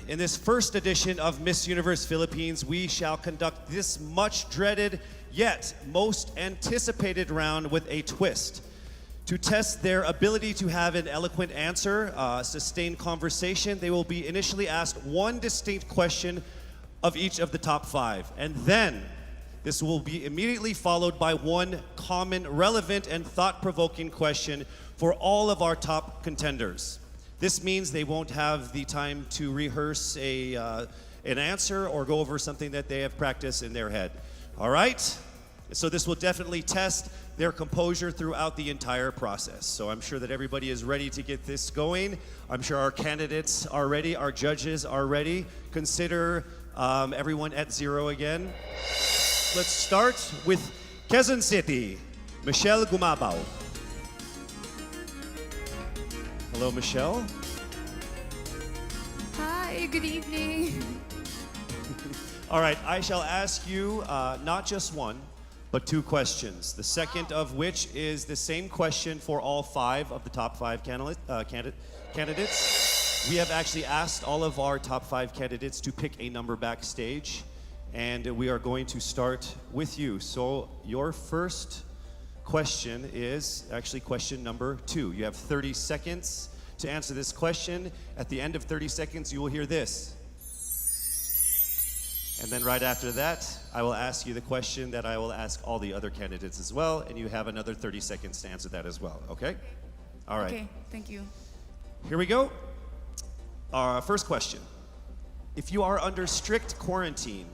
in this first edition of Miss Universe Philippines, we shall conduct this much dreaded yet most anticipated round with a twist. To test their ability to have an eloquent answer, sustained conversation, they will be initially asked one distinct question of each of the top five. And then, this will be immediately followed by one common, relevant, and thought-provoking question for all of our top contenders. This means they won't have the time to rehearse an answer or go over something that they have practiced in their head. All right? So this will definitely test their composure throughout the entire process. So I'm sure that everybody is ready to get this going. I'm sure our candidates are ready, our judges are ready. Consider everyone at zero again. Let's start with Quezon City, Michelle Gumabaw. Hello, Michelle. Hi, good evening. All right, I shall ask you not just one, but two questions. The second of which is the same question for all five of the top five candidates. We have actually asked all of our top five candidates to pick a number backstage, and we are going to start with you. So your first question is actually question number 2. You have 30 seconds to answer this question. At the end of 30 seconds, you will hear this. And then right after that, I will ask you the question that I will ask all the other candidates as well, and you have another 30 seconds to answer that as well, okay? All right. Okay, thank you. Here we go. Our first question. If you are under strict quarantine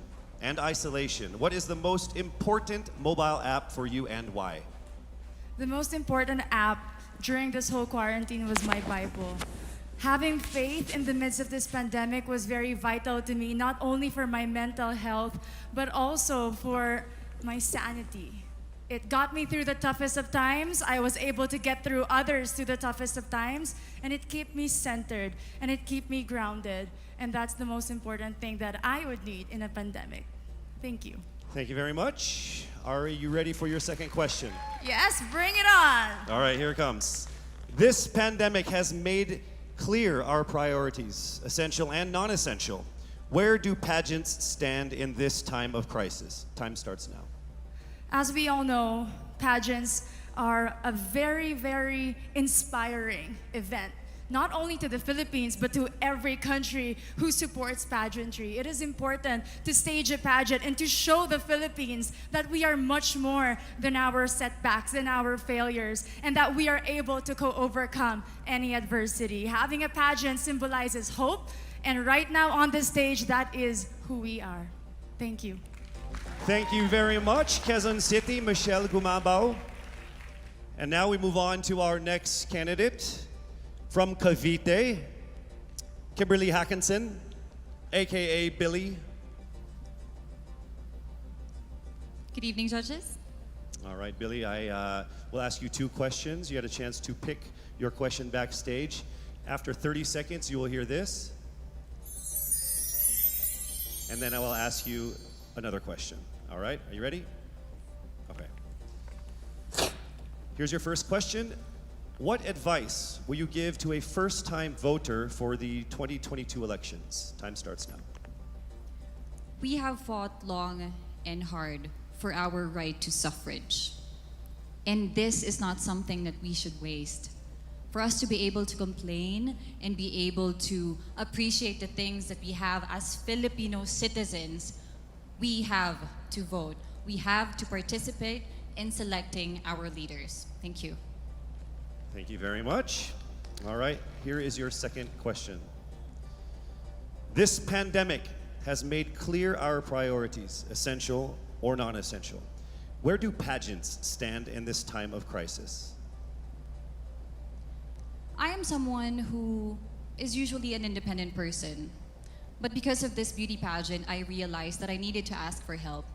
and isolation, what is the most important mobile app for you and why? The most important app during this whole quarantine was my Bible. Having faith in the midst of this pandemic was very vital to me, not only for my mental health, but also for my sanity. It got me through the toughest of times. I was able to get through others through the toughest of times, and it kept me centered, and it kept me grounded. And that's the most important thing that I would need in a pandemic. Thank you. Thank you very much. Are you ready for your second question? Yes, bring it on. All right, here it comes. This pandemic has made clear our priorities, essential and non-essential. Where do pageants stand in this time of crisis? Time starts now. As we all know, pageants are a very, very inspiring event, not only to the Philippines, but to every country who supports pageantry. It is important to stage a pageant and to show the Philippines that we are much more than our setbacks, than our failures, and that we are able to overcome any adversity. Having a pageant symbolizes hope, and right now on the stage, that is who we are. Thank you. Thank you very much, Quezon City, Michelle Gumabaw. And now we move on to our next candidate. From Cavite, Kimberly Hackinson, aka Billy. Good evening, judges. All right, Billy, I will ask you two questions. You had a chance to pick your question backstage. After 30 seconds, you will hear this. And then I will ask you another question. All right, are you ready? Okay. Here's your first question. What advice will you give to a first-time voter for the 2022 elections? Time starts now. We have fought long and hard for our right to suffrage. And this is not something that we should waste. For us to be able to complain and be able to appreciate the things that we have as Filipino citizens, we have to vote. We have to participate in selecting our leaders. Thank you. Thank you very much. All right, here is your second question. This pandemic has made clear our priorities, essential or non-essential. Where do pageants stand in this time of crisis? I am someone who is usually an independent person. But because of this beauty pageant, I realized that I needed to ask for help,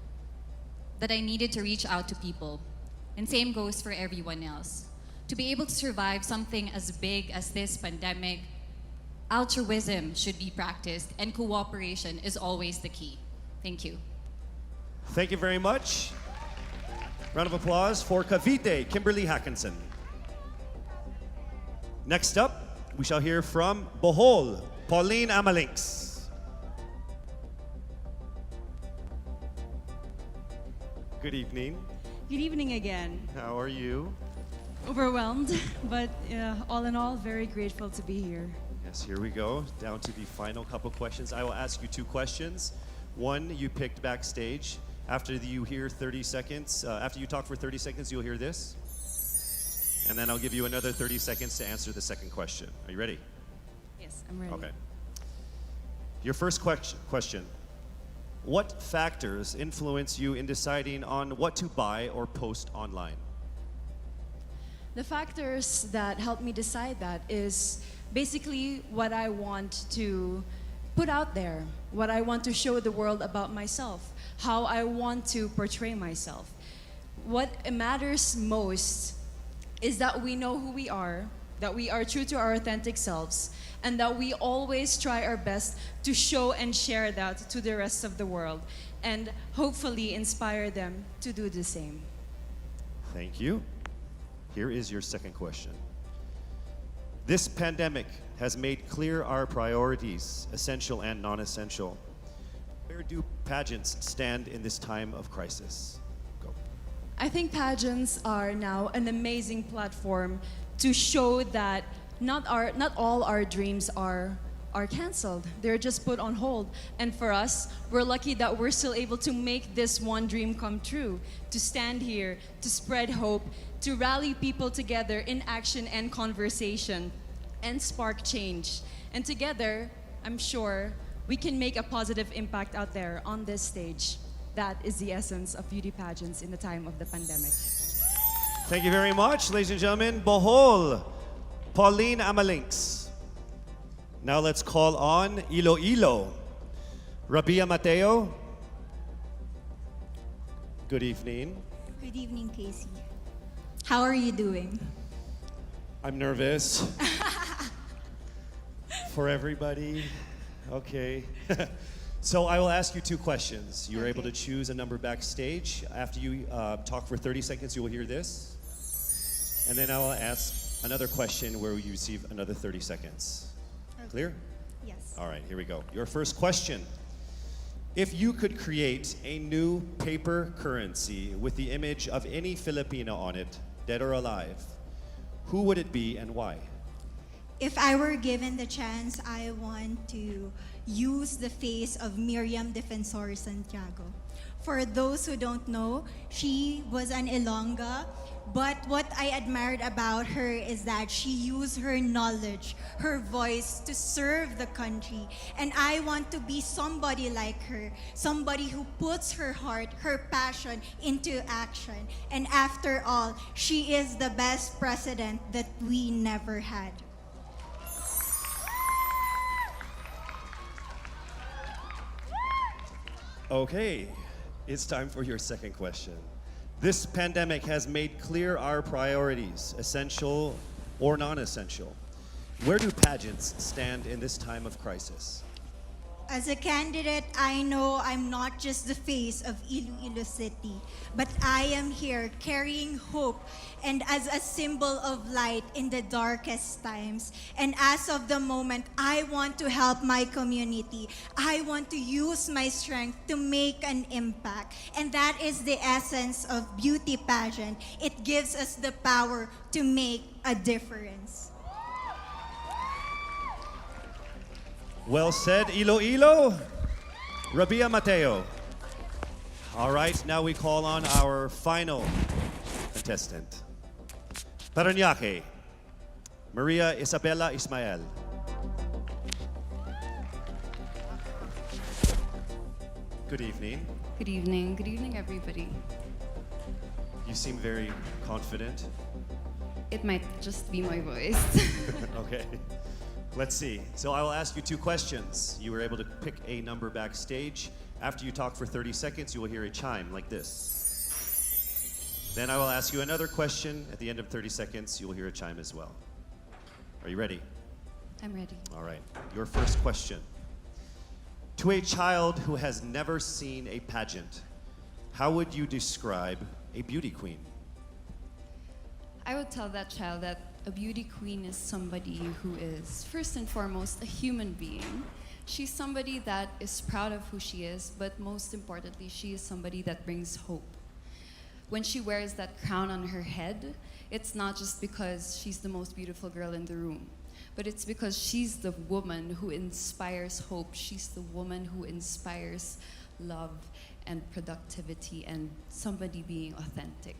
that I needed to reach out to people. And same goes for everyone else. To be able to survive something as big as this pandemic, altruism should be practiced and cooperation is always the key. Thank you. Thank you very much. Round of applause for Cavite, Kimberly Hackinson. Next up, we shall hear from Bohol, Pauline Amelinx. Good evening. Good evening again. How are you? Overwhelmed, but all in all, very grateful to be here. Yes, here we go. Down to the final couple questions. I will ask you two questions. One you picked backstage. After you hear 30 seconds, after you talk for 30 seconds, you'll hear this. And then I'll give you another 30 seconds to answer the second question. Are you ready? Yes, I'm ready. Okay. Your first question. What factors influence you in deciding on what to buy or post online? The factors that help me decide that is basically what I want to put out there, what I want to show the world about myself, how I want to portray myself. What matters most is that we know who we are, that we are true to our authentic selves, and that we always try our best to show and share that to the rest of the world, and hopefully inspire them to do the same. Thank you. Here is your second question. This pandemic has made clear our priorities, essential and non-essential. Where do pageants stand in this time of crisis? Go. I think pageants are now an amazing platform to show that not all our dreams are canceled. They're just put on hold. And for us, we're lucky that we're still able to make this one dream come true, to stand here, to spread hope, to rally people together in action and conversation, and spark change. And together, I'm sure, we can make a positive impact out there on this stage. That is the essence of beauty pageants in the time of the pandemic. Thank you very much, ladies and gentlemen. Bohol, Pauline Amelinx. Now let's call on Iloilo, Rabia Mateo. Good evening. Good evening, Casey. How are you doing? I'm nervous. For everybody. Okay. So I will ask you two questions. You're able to choose a number backstage. After you talk for 30 seconds, you will hear this. And then I will ask another question where you receive another 30 seconds. Clear? Yes. All right, here we go. Your first question. If you could create a new paper currency with the image of any Filipino on it, dead or alive, who would it be and why? If I were given the chance, I want to use the face of Miriam Defensor Santiago. For those who don't know, she was an Ilongga, but what I admired about her is that she used her knowledge, her voice to serve the country. And I want to be somebody like her, somebody who puts her heart, her passion into action. And after all, she is the best president that we never had. Okay, it's time for your second question. This pandemic has made clear our priorities, essential or non-essential. Where do pageants stand in this time of crisis? As a candidate, I know I'm not just the face of Iloilo City, but I am here carrying hope and as a symbol of light in the darkest times. And as of the moment, I want to help my community. I want to use my strength to make an impact. And that is the essence of beauty pageant. It gives us the power to make a difference. Well said, Iloilo. Rabia Mateo. All right, now we call on our final contestant. Paranaque, Maria Isabella Ismael. Good evening. Good evening. Good evening, everybody. You seem very confident. It might just be my voice. Okay. Let's see. So I will ask you two questions. You were able to pick a number backstage. After you talk for 30 seconds, you will hear a chime like this. Then I will ask you another question. At the end of 30 seconds, you will hear a chime as well. Are you ready? I'm ready. All right. Your first question. To a child who has never seen a pageant, how would you describe a beauty queen? I would tell that child that a beauty queen is somebody who is, first and foremost, a human being. She's somebody that is proud of who she is, but most importantly, she is somebody that brings hope. when she wears that crown on her head, it's not just because she's the most beautiful girl in the room, but it's because she's the woman who inspires hope. She's the woman who inspires love and productivity and somebody being authentic.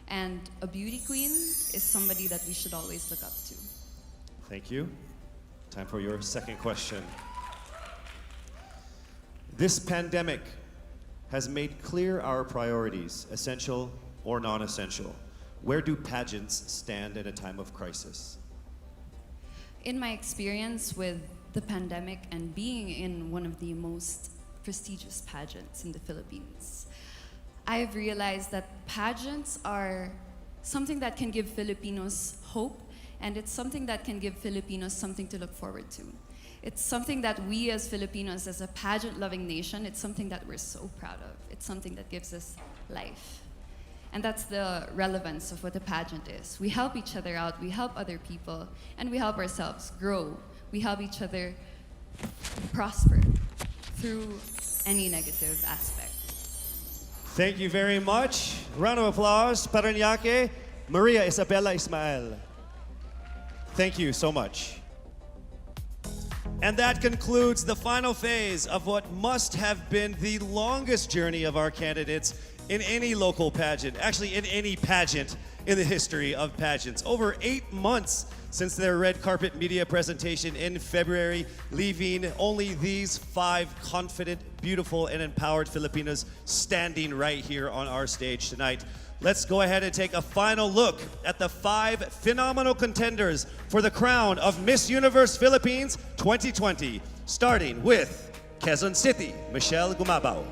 And a beauty queen is somebody that we should always look up to. Thank you. Time for your second question. This pandemic has made clear our priorities, essential or non-essential. Where do pageants stand at a time of crisis? In my experience with the pandemic and being in one of the most prestigious pageants in the Philippines, I've realized that pageants are something that can give Filipinos hope, and it's something that can give Filipinos something to look forward to. It's something that we as Filipinos, as a pageant-loving nation, it's something that we're so proud of. It's something that gives us life. And that's the relevance of what a pageant is. We help each other out, we help other people, and we help ourselves grow. We help each other prosper through any negative aspect. Thank you very much. Round of applause. Paranaque, Maria Isabella Ismael. Thank you so much. And that concludes the final phase of what must have been the longest journey of our candidates in any local pageant, actually in any pageant in the history of pageants. Over 8 months since their red carpet media presentation in February, leaving only these 5 confident, beautiful, and empowered Filipinos standing right here on our stage tonight. Let's go ahead and take a final look at the 5 phenomenal contenders for the crown of Miss Universe Philippines 2020, starting with Quezon City, Michelle Gumabao.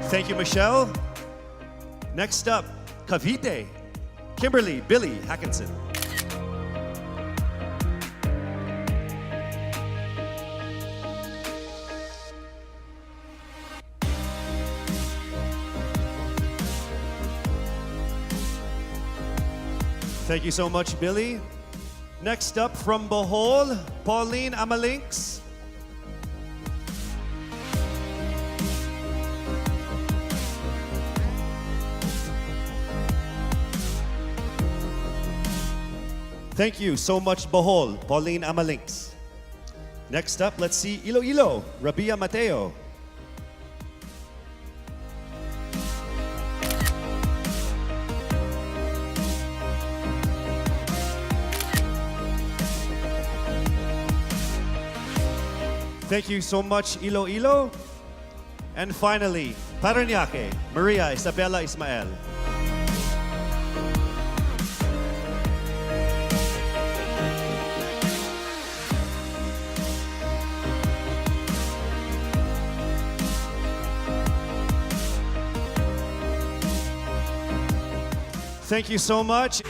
Thank you, Michelle. Next up, Cavite, Kimberly, Billy, Hackinson. Thank you so much, Billy. Next up from Bohol, Pauline Amelinx. Thank you so much, Bohol, Pauline Amelinx. Next up, let's see Iloilo, Rabia Mateo. Thank you so much, Iloilo. And finally, Paranaque, Maria Isabella Ismael. Thank you so much.